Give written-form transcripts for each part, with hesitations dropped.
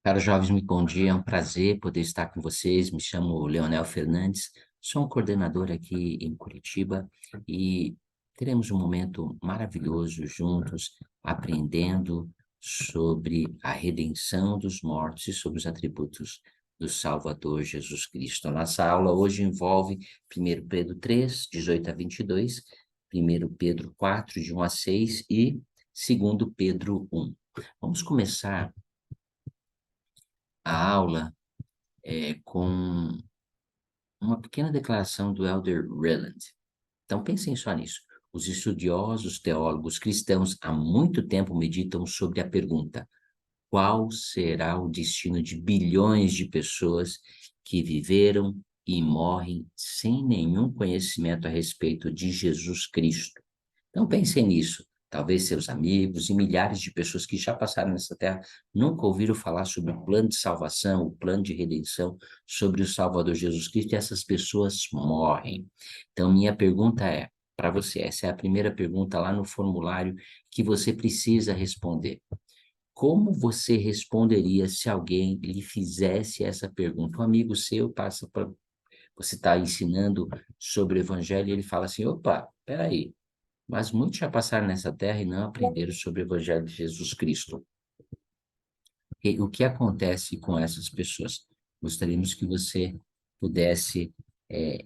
Caros jovens, muito bom dia, é um prazer poder estar com vocês. Me chamo Leonel Fernandes, sou um coordenador aqui em Curitiba e teremos um momento maravilhoso juntos, aprendendo sobre a redenção dos mortos e sobre os atributos do Salvador Jesus Cristo. A nossa aula hoje envolve 1 Pedro 3, 18 a 22, 1 Pedro 4, de 1 a 6 e 2 Pedro 1. Vamos começar a aula com uma pequena declaração do Elder Reland. Então, pensem só nisso. Os estudiosos teólogos cristãos há muito tempo meditam sobre a pergunta: qual será o destino de bilhões de pessoas que viveram e morrem sem nenhum conhecimento a respeito de Jesus Cristo? Então pensem nisso. Talvez seus amigos e milhares de pessoas que já passaram nessa terra nunca ouviram falar sobre o plano de salvação, o plano de redenção, sobre o Salvador Jesus Cristo, e essas pessoas morrem. Então, minha pergunta é para você, essa é a primeira pergunta lá no formulário que você precisa responder. Como você responderia se alguém lhe fizesse essa pergunta? Um amigo seu passa para... Você está ensinando sobre o Evangelho e ele fala assim, opa, peraí, mas muitos já passaram nessa terra e não aprenderam sobre o Evangelho de Jesus Cristo. E o que acontece com essas pessoas? Gostaríamos que você pudesse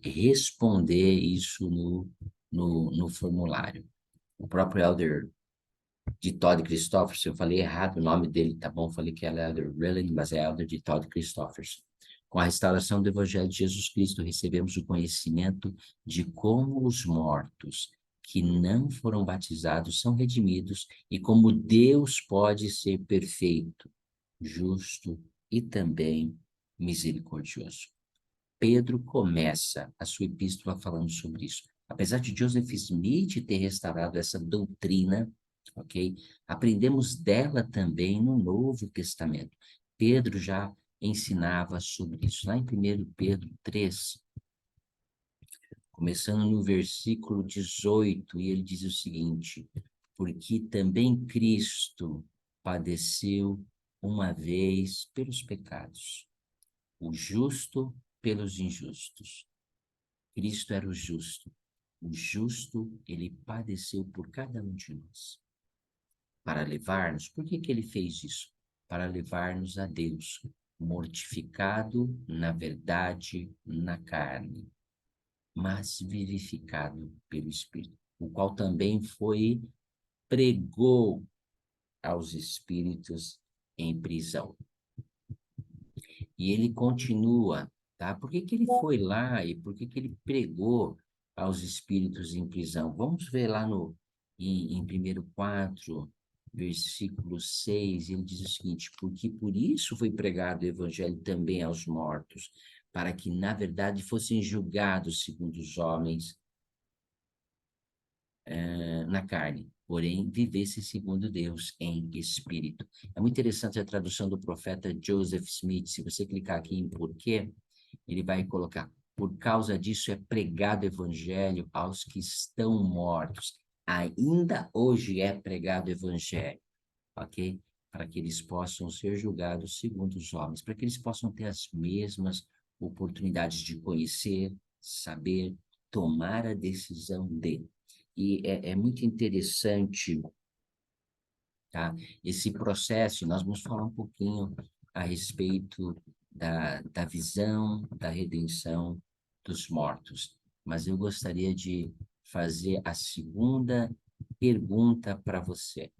responder isso no formulário. O próprio Elder de Todd Christofferson, eu falei errado o nome dele, tá bom? Falei que era Elder Reland, mas é Elder de Todd Christofferson. Com a restauração do Evangelho de Jesus Cristo, recebemos o conhecimento de como os mortos que não foram batizados são redimidos e como Deus pode ser perfeito, justo e também misericordioso. Pedro começa a sua epístola falando sobre isso. Apesar de Joseph Smith ter restaurado essa doutrina, ok? Aprendemos dela também no Novo Testamento. Pedro já ensinava sobre isso. Lá em 1 Pedro 3, começando no versículo 18, e ele diz o seguinte: porque também Cristo padeceu uma vez pelos pecados, o justo pelos injustos. Cristo era o justo. O justo, ele padeceu por cada um de nós. Para levar-nos, por que ele fez isso? Para levar-nos a Deus, mortificado na verdade, na carne, mas vivificado pelo Espírito, o qual também pregou aos espíritos em prisão. E ele continua, tá? Por que ele foi lá e por que ele pregou aos espíritos em prisão? Vamos ver lá em 1 Pedro 4, versículo 6, ele diz o seguinte: porque por isso foi pregado o evangelho também aos mortos, para que, na verdade, fossem julgados segundo os homens na carne, porém vivesse segundo Deus em espírito. É muito interessante a tradução do profeta Joseph Smith. Se você clicar aqui em porquê, ele vai colocar: por causa disso é pregado o evangelho aos que estão mortos. Ainda hoje é pregado o evangelho, ok? Para que eles possam ser julgados segundo os homens, para que eles possam ter as mesmas oportunidades de conhecer, saber, tomar a decisão de. E é muito interessante, tá? Esse processo, nós vamos falar um pouquinho a respeito da visão da redenção dos mortos. Mas eu gostaria de fazer a segunda pergunta para você.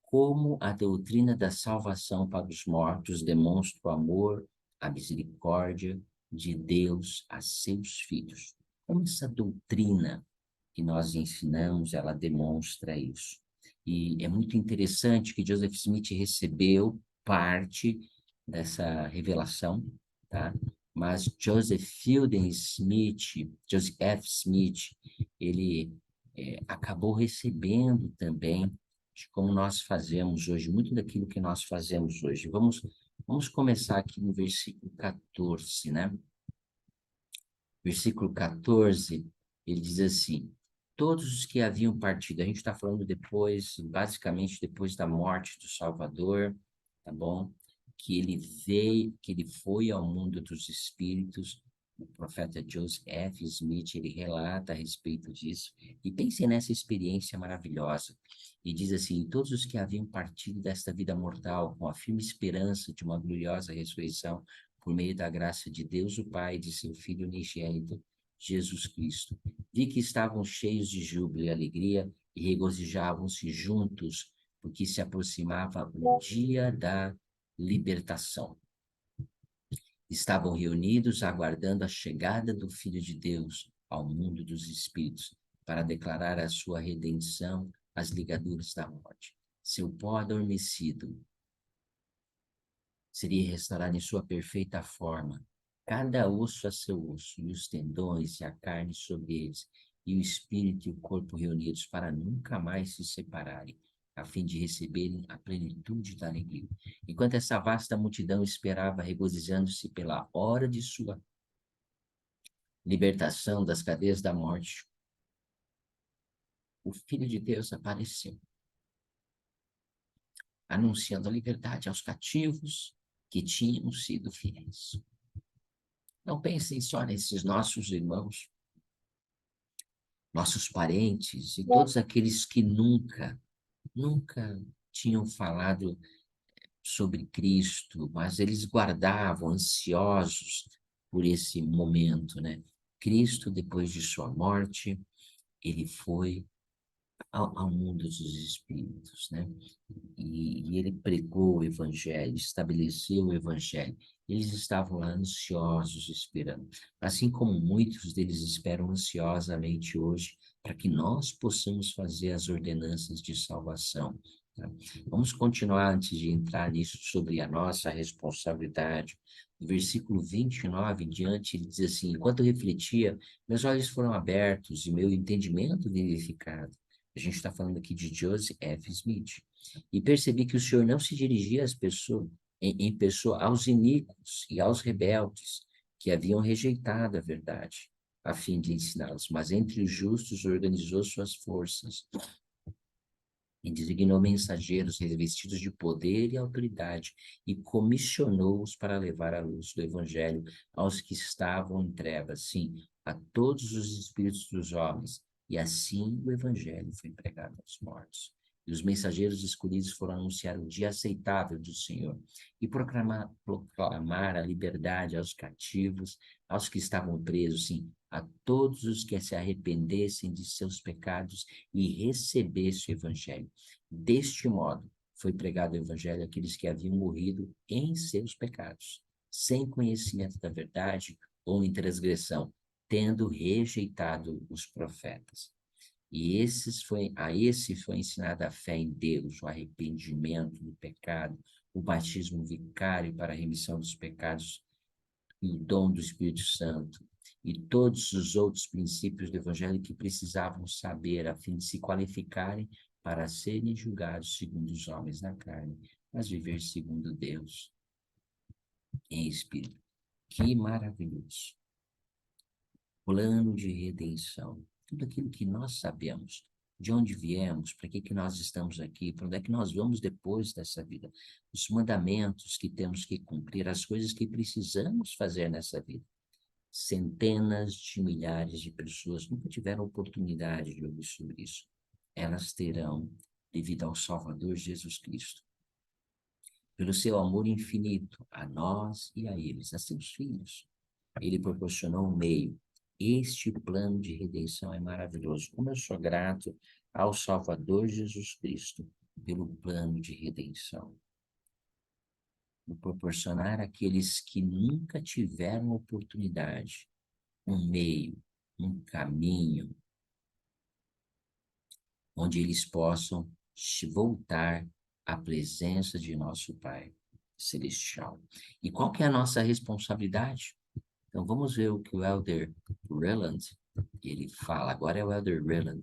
Como a doutrina da salvação para os mortos demonstra o amor, a misericórdia de Deus a seus filhos? Como essa doutrina que nós ensinamos, ela demonstra isso. E é muito interessante que Joseph Smith recebeu parte dessa revelação, tá? Mas Joseph F. Smith, ele acabou recebendo também de como nós fazemos hoje, muito daquilo que nós fazemos hoje. Vamos começar aqui no versículo 14, né? Versículo 14, ele diz assim: todos os que haviam partido, a gente está falando depois, basicamente depois da morte do Salvador, tá bom? que ele veio, que ele foi ao mundo dos espíritos. O profeta Joseph F. Smith, ele relata a respeito disso. E pense nessa experiência maravilhosa. E diz assim: todos os que haviam partido desta vida mortal com a firme esperança de uma gloriosa ressurreição, por meio da graça de Deus o Pai e de seu Filho unigênito, Jesus Cristo, vi que estavam cheios de júbilo e alegria e regozijavam-se juntos, porque se aproximava o dia da libertação. Estavam reunidos aguardando a chegada do Filho de Deus ao mundo dos espíritos, para declarar a sua redenção às ligaduras da morte. Seu pó adormecido seria restaurado em sua perfeita forma, cada osso a seu osso, e os tendões e a carne sobre eles, e o espírito e o corpo reunidos para nunca mais se separarem, a fim de receberem a plenitude da alegria. Enquanto essa vasta multidão esperava, regozijando-se pela hora de sua libertação das cadeias da morte, o Filho de Deus apareceu, anunciando a liberdade aos cativos que tinham sido fiéis. Não pensem só nesses nossos irmãos, nossos parentes e todos aqueles que nunca tinham falado sobre Cristo, mas eles guardavam ansiosos por esse momento, né? Cristo, depois de sua morte, ele foi ao mundo dos espíritos, né? E ele pregou o evangelho, estabeleceu o evangelho. Eles estavam lá ansiosos esperando, assim como muitos deles esperam ansiosamente hoje para que nós possamos fazer as ordenanças de salvação. Tá? Vamos continuar antes de entrar nisso sobre a nossa responsabilidade. No versículo 29 em diante, ele diz assim: enquanto eu refletia, meus olhos foram abertos e meu entendimento vivificado. A gente está falando aqui de Joseph F. Smith. E percebi que o Senhor não se dirigia às pessoas, em pessoa aos iníquos e aos rebeldes, que haviam rejeitado a verdade, a fim de ensiná-los, mas entre os justos organizou suas forças e designou mensageiros revestidos de poder e autoridade, e comissionou-os para levar a luz do Evangelho aos que estavam em trevas, sim, a todos os espíritos dos homens. E assim o Evangelho foi pregado aos mortos. E os mensageiros escolhidos foram anunciar o dia aceitável do Senhor e proclamar a liberdade aos cativos, aos que estavam presos, sim, a todos os que se arrependessem de seus pecados e recebessem o Evangelho. Deste modo, foi pregado o Evangelho àqueles que haviam morrido em seus pecados, sem conhecimento da verdade ou em transgressão, tendo rejeitado os profetas. E a esse foi ensinada a fé em Deus, o arrependimento do pecado, o batismo vicário para a remissão dos pecados e o dom do Espírito Santo, e todos os outros princípios do Evangelho que precisavam saber a fim de se qualificarem para serem julgados segundo os homens da carne, mas viver segundo Deus em espírito. Que maravilhoso! Plano de redenção. Tudo aquilo que nós sabemos, de onde viemos, para que nós estamos aqui, para onde é que nós vamos depois dessa vida, os mandamentos que temos que cumprir, as coisas que precisamos fazer nessa vida. Centenas de milhares de pessoas nunca tiveram oportunidade de ouvir sobre isso. Elas terão, devido ao Salvador Jesus Cristo, pelo seu amor infinito a nós e a eles, a seus filhos. Ele proporcionou um meio. Este plano de redenção é maravilhoso. Como eu sou grato ao Salvador Jesus Cristo pelo plano de redenção. Por proporcionar àqueles que nunca tiveram oportunidade um meio, um caminho, onde eles possam voltar à presença de nosso Pai Celestial. E qual que é a nossa responsabilidade? Então vamos ver o que o Elder Reland, ele fala, agora é o Elder Reland,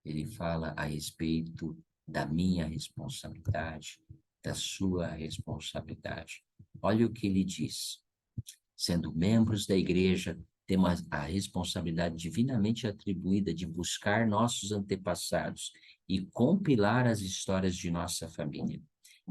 ele fala a respeito da minha responsabilidade, da sua responsabilidade. Olha o que ele diz. Sendo membros da igreja, temos a responsabilidade divinamente atribuída de buscar nossos antepassados e compilar as histórias de nossa família.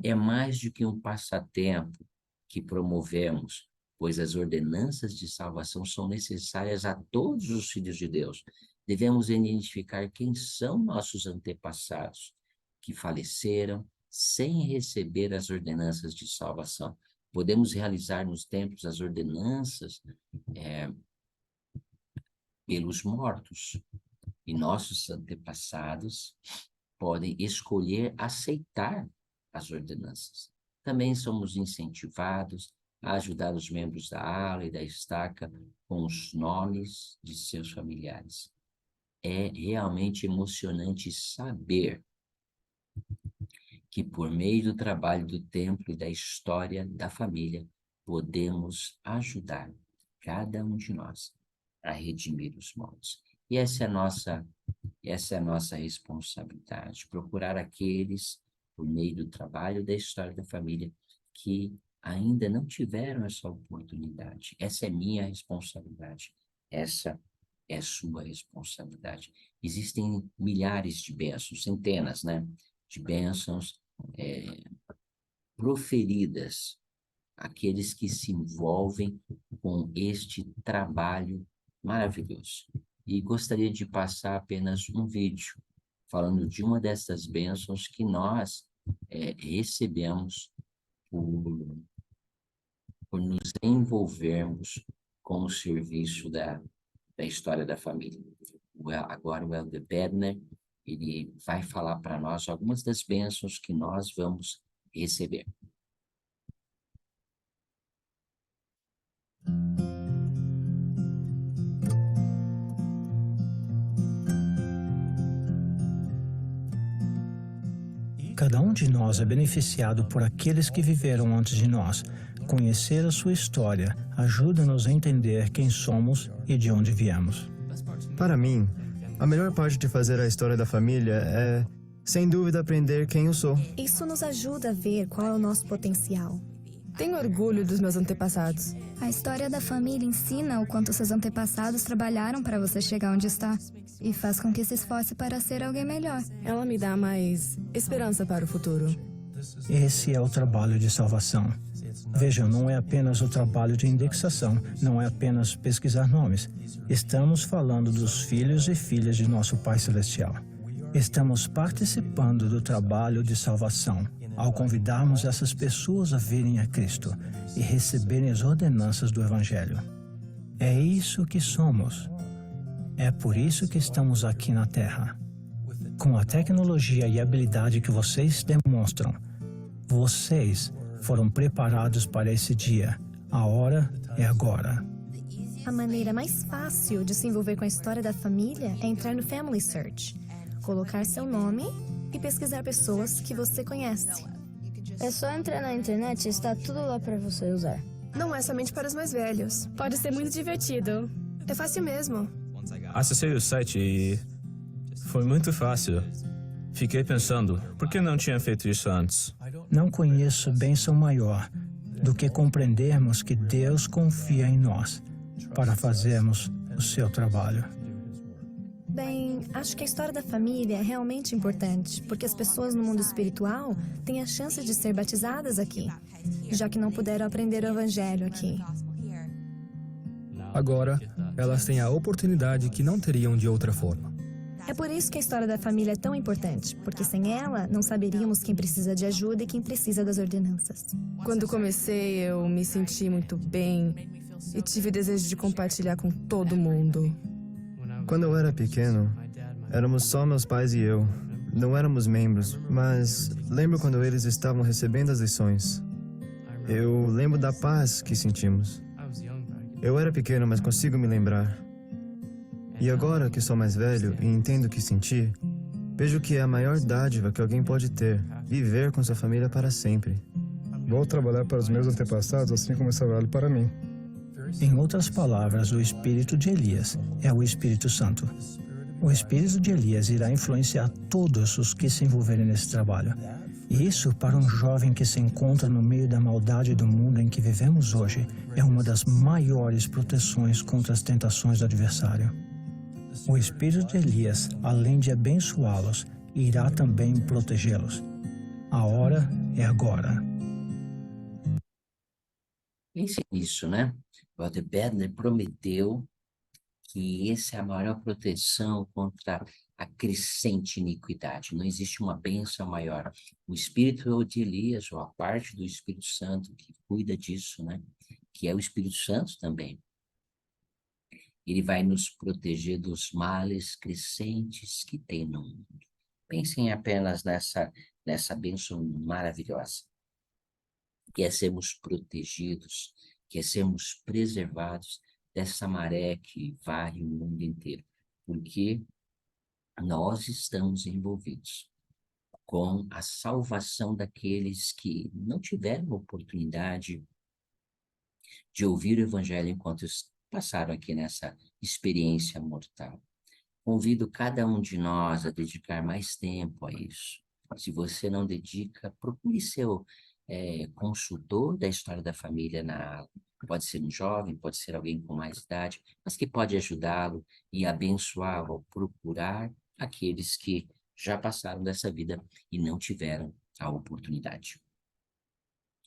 É mais do que um passatempo que promovemos, pois as ordenanças de salvação são necessárias a todos os filhos de Deus. Devemos identificar quem são nossos antepassados que faleceram sem receber as ordenanças de salvação. Podemos realizar nos templos as ordenanças pelos mortos, e nossos antepassados podem escolher aceitar as ordenanças. Também somos incentivados a ajudar os membros da ala e da estaca com os nomes de seus familiares. É realmente emocionante saber que por meio do trabalho do templo e da história da família, podemos ajudar cada um de nós a redimir os mortos. E essa é a nossa responsabilidade, procurar aqueles, por meio do trabalho da história da família, que ainda não tiveram essa oportunidade. Essa é minha responsabilidade, essa é sua responsabilidade. Existem milhares de bênçãos, centenas, né, de bênçãos proferidas, aqueles que se envolvem com este trabalho maravilhoso. E gostaria de passar apenas um vídeo falando de uma dessas bênçãos que nós recebemos por nos envolvermos com o serviço da história da família. Agora o Elder Bedner, ele vai falar para nós algumas das bênçãos que nós vamos receber. Cada um de nós é beneficiado por aqueles que viveram antes de nós. Conhecer a sua história ajuda-nos a entender quem somos e de onde viemos. Para mim, a melhor parte de fazer a história da família é, sem dúvida, aprender quem eu sou. Isso nos ajuda a ver qual é o nosso potencial. Tenho orgulho dos meus antepassados. A história da família ensina o quanto seus antepassados trabalharam para você chegar onde está e faz com que se esforce para ser alguém melhor. Ela me dá mais esperança para o futuro. Esse é o trabalho de salvação. Vejam, não é apenas o trabalho de indexação, não é apenas pesquisar nomes. Estamos falando dos filhos e filhas de nosso Pai Celestial. Estamos participando do trabalho de salvação ao convidarmos essas pessoas a virem a Cristo e receberem as ordenanças do Evangelho. É isso que somos. É por isso que estamos aqui na Terra. Com a tecnologia e habilidade que vocês demonstram, vocês foram preparados para esse dia. A hora é agora. A maneira mais fácil de se envolver com a história da família é entrar no Family Search, colocar seu nome e pesquisar pessoas que você conhece. É só entrar na internet e está tudo lá para você usar. Não é somente para os mais velhos. Pode ser muito divertido. É fácil mesmo. Acessei o site e foi muito fácil. Fiquei pensando, por que não tinha feito isso antes? Não conheço bênção maior do que compreendermos que Deus confia em nós para fazermos o seu trabalho. Bem, acho que a história da família é realmente importante, porque as pessoas no mundo espiritual têm a chance de ser batizadas aqui, já que não puderam aprender o Evangelho aqui. Agora, elas têm a oportunidade que não teriam de outra forma. É por isso que a história da família é tão importante, porque sem ela, não saberíamos quem precisa de ajuda e quem precisa das ordenanças. Quando comecei, eu me senti muito bem e tive desejo de compartilhar com todo mundo. Quando eu era pequeno, éramos só meus pais e eu. Não éramos membros, mas lembro quando eles estavam recebendo as lições. Eu lembro da paz que sentimos. Eu era pequeno, mas consigo me lembrar. E agora que sou mais velho e entendo o que senti, vejo que é a maior dádiva que alguém pode ter, viver com sua família para sempre. Vou trabalhar para os meus antepassados assim como esse trabalho para mim. Em outras palavras, o espírito de Elias é o Espírito Santo. O espírito de Elias irá influenciar todos os que se envolverem nesse trabalho. E isso, para um jovem que se encontra no meio da maldade do mundo em que vivemos hoje, é uma das maiores proteções contra as tentações do adversário. O espírito de Elias, além de abençoá-los, irá também protegê-los. A hora é agora. Pense nisso, né? Walter Bednar prometeu que essa é a maior proteção contra a crescente iniquidade. Não existe uma bênção maior. O Espírito de Elias, ou a parte do Espírito Santo que cuida disso, né? Que é o Espírito Santo também. Ele vai nos proteger dos males crescentes que tem no mundo. Pensem apenas nessa bênção maravilhosa, que é sermos protegidos, que é sermos preservados dessa maré que varre o mundo inteiro, porque nós estamos envolvidos com a salvação daqueles que não tiveram oportunidade de ouvir o Evangelho enquanto passaram aqui nessa experiência mortal. Convido cada um de nós a dedicar mais tempo a isso. Se você não dedica, procure seu consultor da história da família na ala. Pode ser um jovem, pode ser alguém com mais idade, mas que pode ajudá-lo e abençoá-lo ao procurar aqueles que já passaram dessa vida e não tiveram a oportunidade.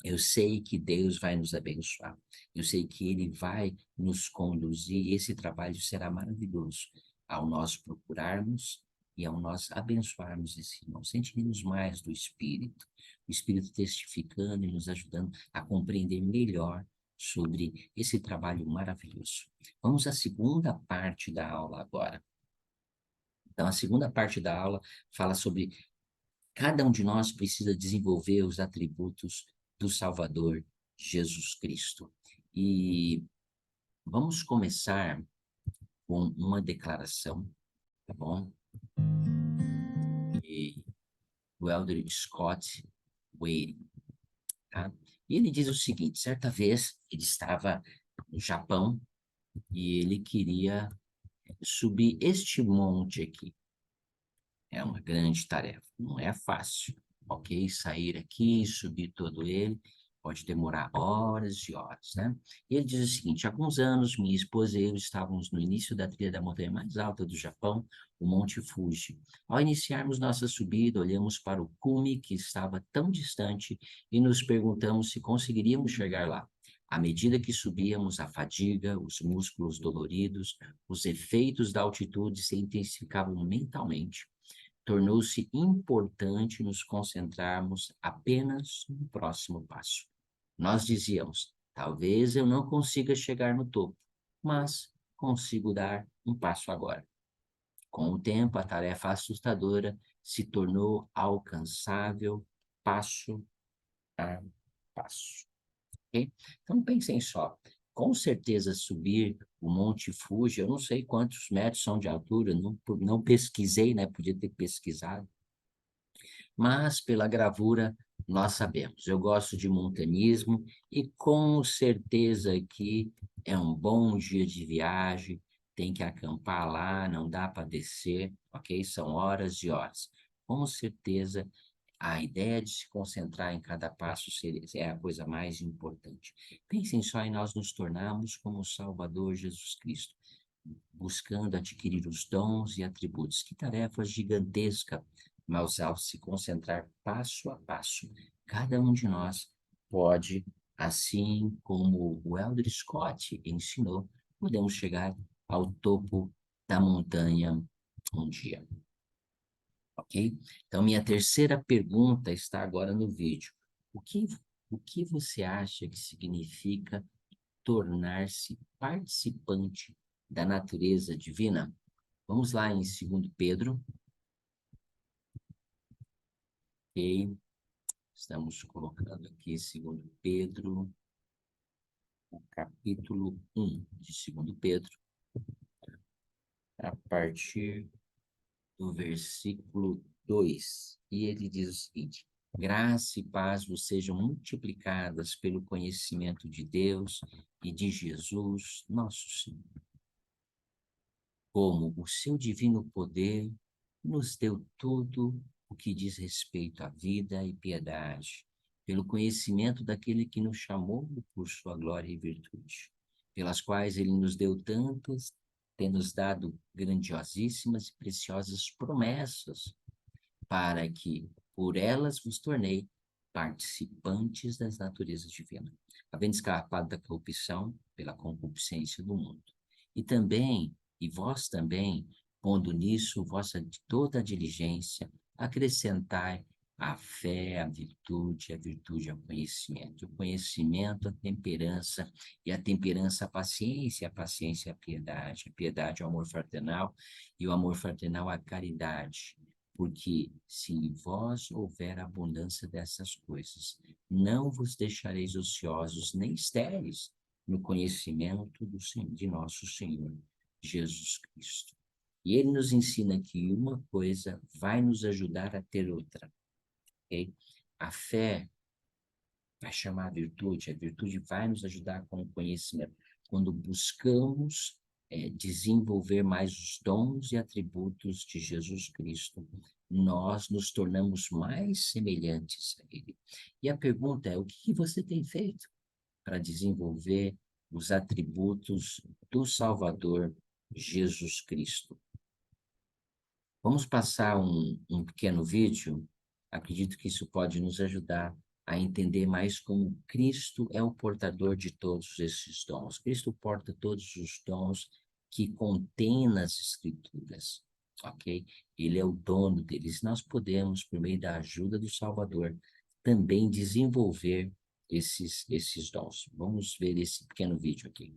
Eu sei que Deus vai nos abençoar. Eu sei que Ele vai nos conduzir e esse trabalho será maravilhoso ao nós procurarmos e ao nós abençoarmos esse irmão. Sentiremos mais do Espírito, o Espírito testificando e nos ajudando a compreender melhor sobre esse trabalho maravilhoso. Vamos à segunda parte da aula agora. Então, a segunda parte da aula fala sobre cada um de nós precisa desenvolver os atributos do Salvador Jesus Cristo. E vamos começar com uma declaração, tá bom? E o Elder Scott Wade, tá? E ele diz o seguinte: certa vez ele estava no Japão e ele queria subir este monte aqui. É uma grande tarefa, não é fácil, ok? Sair aqui, subir todo ele, pode demorar horas e horas, né? E ele diz o seguinte: há alguns anos, minha esposa e eu estávamos no início da trilha da montanha mais alta do Japão, o Monte Fuji. Ao iniciarmos nossa subida, olhamos para o cume que estava tão distante e nos perguntamos se conseguiríamos chegar lá. À medida que subíamos, a fadiga, os músculos doloridos, os efeitos da altitude se intensificavam mentalmente. Tornou-se importante nos concentrarmos apenas no próximo passo. Nós dizíamos: talvez eu não consiga chegar no topo, mas consigo dar um passo agora. Com o tempo, a tarefa assustadora se tornou alcançável passo a passo. Okay? Então, pensem só. Com certeza, subir o Monte Fuji, eu não sei quantos metros são de altura, não pesquisei, né? Podia ter pesquisado. Mas, pela gravura, nós sabemos. Eu gosto de montanismo e, com certeza, que é um bom dia de viagem, tem que acampar lá, não dá para descer, ok? São horas e horas. Com certeza, a ideia de se concentrar em cada passo é a coisa mais importante. Pensem só em nós nos tornarmos como o Salvador Jesus Cristo, buscando adquirir os dons e atributos. Que tarefa gigantesca, mas ao se concentrar passo a passo, cada um de nós pode, assim como o Elder Scott ensinou, podemos chegar ao topo da montanha um dia. Ok? Então, minha terceira pergunta está agora no vídeo. O que você acha que significa tornar-se participante da natureza divina? Vamos lá em 2 Pedro. Ok? Estamos colocando aqui 2 Pedro, o capítulo 1 de 2 Pedro, a partir do versículo 2, e ele diz o seguinte: graça e paz vos sejam multiplicadas pelo conhecimento de Deus e de Jesus, nosso Senhor. Como o seu divino poder nos deu tudo o que diz respeito à vida e piedade, pelo conhecimento daquele que nos chamou por sua glória e virtude, pelas quais ele nos deu tantas, tem nos dado grandiosíssimas e preciosas promessas, para que por elas vos tornei participantes das naturezas divinas, havendo escapado da corrupção pela concupiscência do mundo. E vós também, pondo nisso vossa toda a diligência, acrescentai a fé, a virtude ao conhecimento, o conhecimento, a temperança, e a temperança, a paciência, a piedade, o amor fraternal, e o amor fraternal, a caridade. Porque se em vós houver abundância dessas coisas, não vos deixareis ociosos nem estéreis no conhecimento de nosso Senhor Jesus Cristo. E ele nos ensina que uma coisa vai nos ajudar a ter outra. Okay? A fé vai chamar a virtude vai nos ajudar com o conhecimento. Quando buscamos desenvolver mais os dons e atributos de Jesus Cristo, nós nos tornamos mais semelhantes a Ele. E a pergunta é, o que você tem feito para desenvolver os atributos do Salvador Jesus Cristo? Vamos passar um pequeno vídeo. Acredito que isso pode nos ajudar a entender mais como Cristo é o portador de todos esses dons. Cristo porta todos os dons que contém nas Escrituras, ok? Ele é o dono deles. Nós podemos, por meio da ajuda do Salvador, também desenvolver esses dons. Vamos ver esse pequeno vídeo aqui.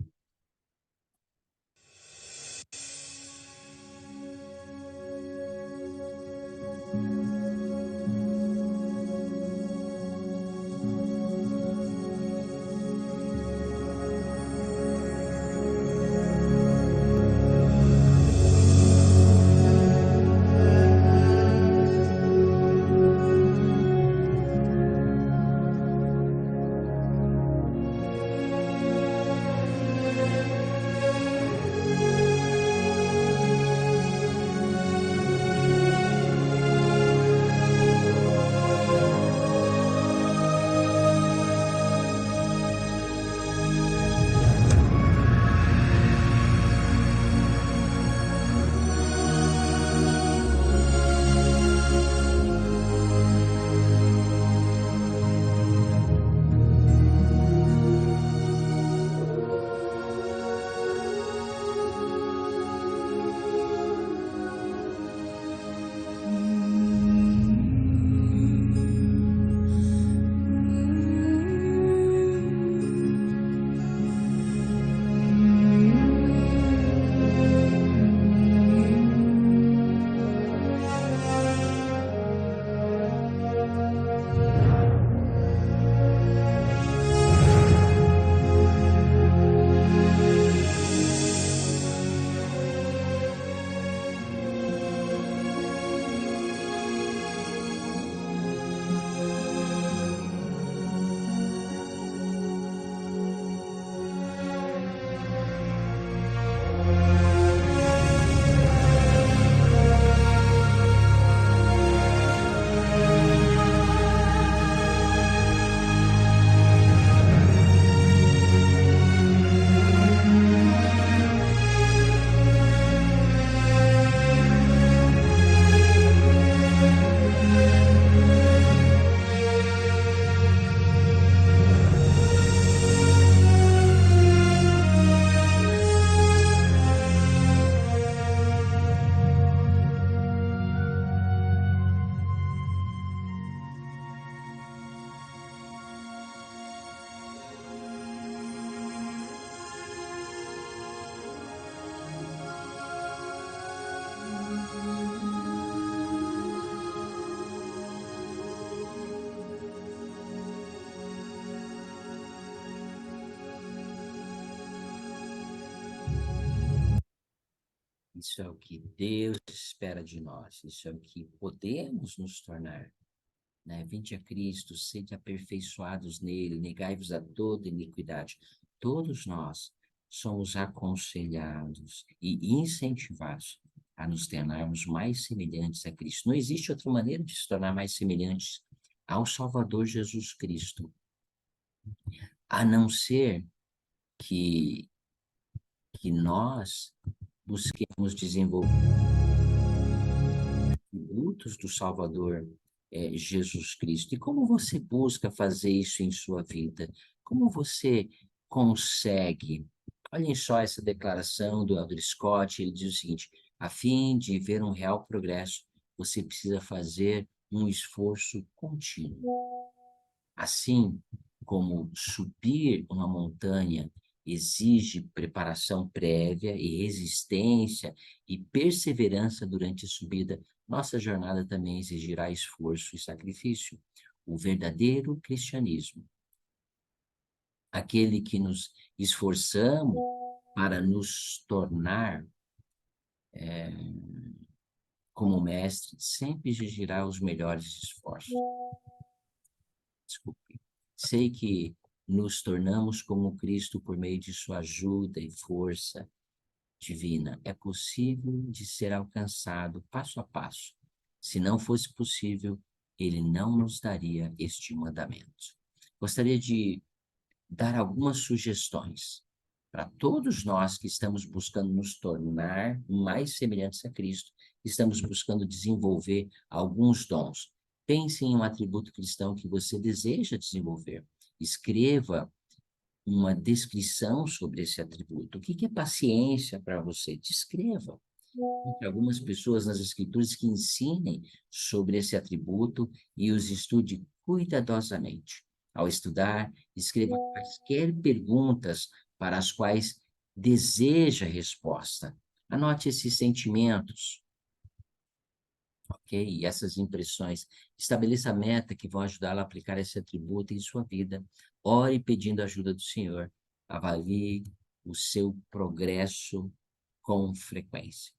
Isso é o que Deus espera de nós, isso é o que podemos nos tornar. Né? Vinde a Cristo, sede aperfeiçoados nele, negai-vos a toda iniquidade. Todos nós somos aconselhados e incentivados a nos tornarmos mais semelhantes a Cristo. Não existe outra maneira de se tornar mais semelhantes ao Salvador Jesus Cristo, a não ser que nós busquemos desenvolver atributos do Salvador Jesus Cristo. E como você busca fazer isso em sua vida? Como você consegue? Olhem só essa declaração do Elder Scott, ele diz o seguinte: a fim de ver um real progresso, você precisa fazer um esforço contínuo. Assim como subir uma montanha exige preparação prévia e resistência e perseverança durante a subida, nossa jornada também exigirá esforço e sacrifício. O verdadeiro cristianismo, aquele que nos esforçamos para nos tornar como mestre, sempre exigirá os melhores esforços. Desculpe. Sei que nos tornamos como Cristo por meio de sua ajuda e força divina. É possível de ser alcançado passo a passo. Se não fosse possível, ele não nos daria este mandamento. Gostaria de dar algumas sugestões para todos nós que estamos buscando nos tornar mais semelhantes a Cristo, estamos buscando desenvolver alguns dons. Pense em um atributo cristão que você deseja desenvolver. Escreva uma descrição sobre esse atributo. O que é paciência para você? Descreva. Tem algumas pessoas nas escrituras que ensinem sobre esse atributo e os estude cuidadosamente. Ao estudar, escreva quaisquer perguntas para as quais deseja resposta. Anote esses sentimentos, ok? E essas impressões. Estabeleça meta que vão ajudá-la a aplicar esse atributo em sua vida. Ore pedindo a ajuda do Senhor. Avalie o seu progresso com frequência.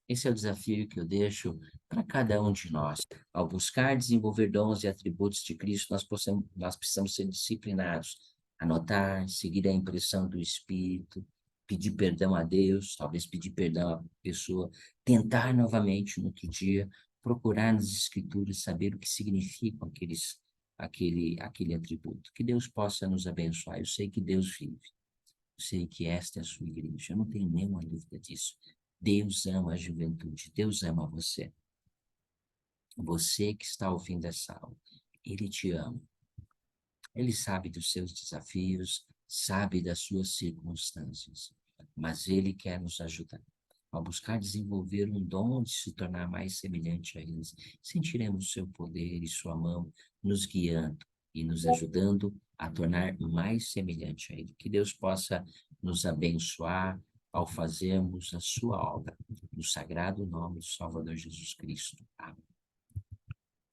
Esse é o desafio que eu deixo para cada um de nós. Ao buscar desenvolver dons e atributos de Cristo, nós precisamos ser disciplinados. Anotar, seguir a impressão do Espírito, pedir perdão a Deus, talvez pedir perdão à pessoa, tentar novamente no outro dia, procurar nas Escrituras saber o que significam aquele atributo. Que Deus possa nos abençoar. Eu sei que Deus vive. Eu sei que esta é a sua igreja. Eu não tenho nenhuma dúvida disso. Deus ama a juventude. Deus ama você. Você que está ouvindo essa aula, Ele te ama. Ele sabe dos seus desafios, sabe das suas circunstâncias, mas Ele quer nos ajudar. Ao buscar desenvolver um dom de se tornar mais semelhante a Ele, sentiremos o seu poder e sua mão nos guiando e nos ajudando a tornar mais semelhante a Ele. Que Deus possa nos abençoar ao fazermos a sua obra, no sagrado nome do Salvador Jesus Cristo. Amém.